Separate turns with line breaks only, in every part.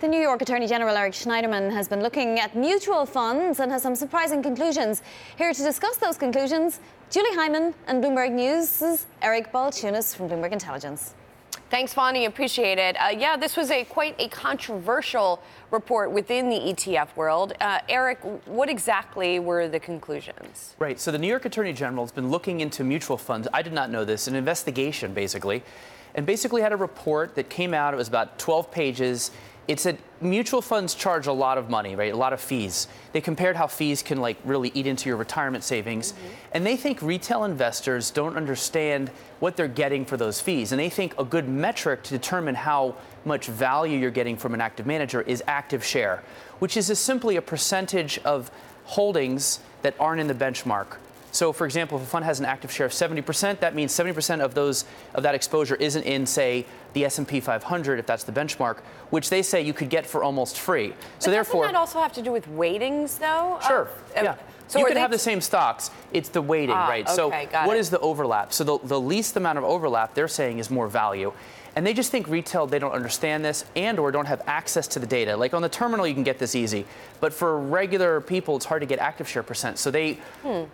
The New York Attorney General Eric Schneiderman has been looking at mutual funds and has some surprising conclusions. Here to discuss those conclusions, Julie Hyman and Bloomberg News' Eric Balchunas from Bloomberg Intelligence.
Thanks, Fonnie. Appreciate it. Yeah, this was quite a controversial report within the ETF world. Eric, what exactly were the conclusions?
Right. So the New York Attorney General has been looking into mutual funds. I did not know this. An investigation, basically. And basically had a report that came out. It was about 12 pages. It said mutual funds charge a lot of money, right? A lot of fees. They compared how fees can really eat into your retirement savings. And they think retail investors don't understand what they're getting for those fees. And they think a good metric to determine how much value you're getting from an active manager is active share, which is simply a percentage of holdings that aren't in the benchmark. So, for example, if a fund has an active share of 70%, that means 70% of that exposure isn't in, say, the S&P 500, if that's the benchmark, which they say you could get for almost free.
So therefore, doesn't that also have to do with weightings, though?
Sure. Yeah. So you could have the same stocks. It's the weighting, right?
Okay,
so what is the overlap? So the least amount of overlap, they're saying, is more value. And they just think retail, they don't understand this and or don't have access to the data. Like on the terminal, you can get this easy. But for regular people, it's hard to get active share percent. So they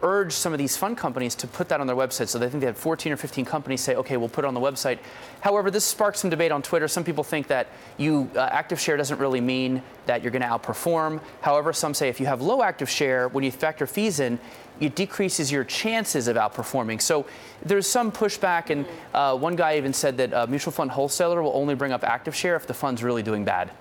urge some of these fund companies to put that on their website. So they think they have 14 or 15 companies say, OK, we'll put it on the website. However, this sparked some debate on Twitter. Some people think that active share doesn't really mean that you're going to outperform. However, some say if you have low active share, when you factor fees in, it decreases your chances of outperforming. So there's some pushback, and one guy even said that a mutual fund wholesaler will only bring up active share if the fund's really doing bad.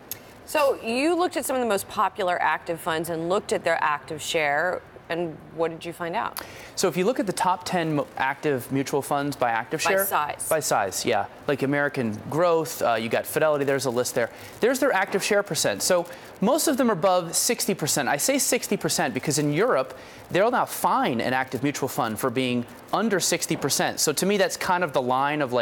So you looked at some of the most popular active funds and looked at their active share. And what did you find out?
So if you look at the top 10 active mutual funds by active share.
By size.
By size, yeah. Like American Growth, you got Fidelity, there's a list there. There's their active share percent. So most of them are above 60%. I say 60% because in Europe, they'll now fine an active mutual fund for being under 60%. So to me, that's kind of the line of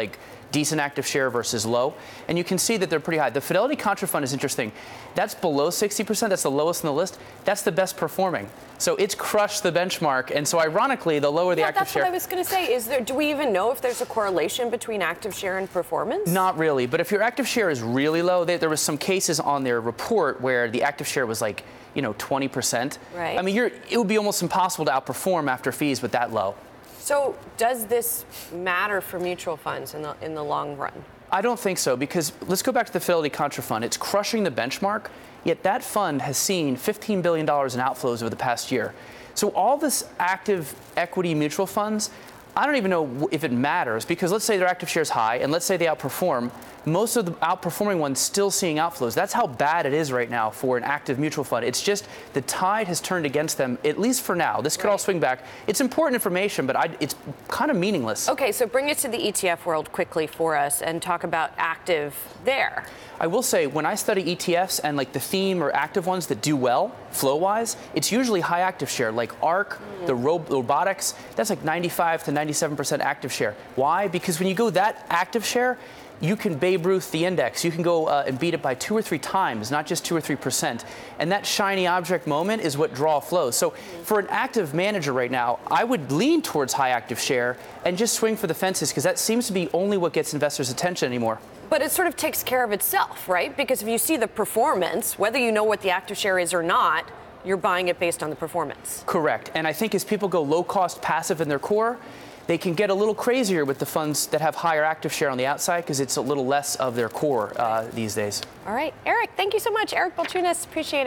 decent active share versus low. And you can see that they're pretty high. The Fidelity Contra Fund is interesting. That's below 60%. That's the lowest in the list. That's the best performing. So it's crushed the benchmark. And so ironically, the lower the active share.
That's what I was going to say. Do we even know if there's a correlation between active share and performance?
Not really. But if your active share is really low, there was some cases on their report where the active share was 20%.
Right.
I mean, it would be almost impossible to outperform after fees with that low.
So does this matter for mutual funds in the long run?
I don't think so, because let's go back to the Fidelity Contra Fund. It's crushing the benchmark, yet that fund has seen $15 billion in outflows over the past year. So all this active equity mutual funds, I don't even know if it matters, because let's say their active share is high, and let's say they outperform. Most of the outperforming ones still seeing outflows. That's how bad it is right now for an active mutual fund. It's just the tide has turned against them, at least for now. This could all swing back. It's important information, but it's kind of meaningless.
OK, so bring it to the ETF world quickly for us and talk about active there.
I will say, when I study ETFs and the theme or active ones that do well, flow-wise, it's usually high active share, like ARC, the robotics, that's 95 to 97% active share. Why? Because when you go that active share, you can Babe Ruth the index. You can go and beat it by 2 or 3 times, not just 2 or 3%. And that shiny object moment is what draw flows. So for an active manager right now, I would lean towards high active share and just swing for the fences, because that seems to be only what gets investors' attention anymore.
But it sort of takes care of itself, right? Because if you see the performance, whether you know what the active share is or not, you're buying it based on the performance.
Correct. And I think as people go low-cost passive in their core, they can get a little crazier with the funds that have higher active share on the outside, because it's a little less of their core these days.
All right. Eric, thank you so much. Eric Balchunas, appreciate it.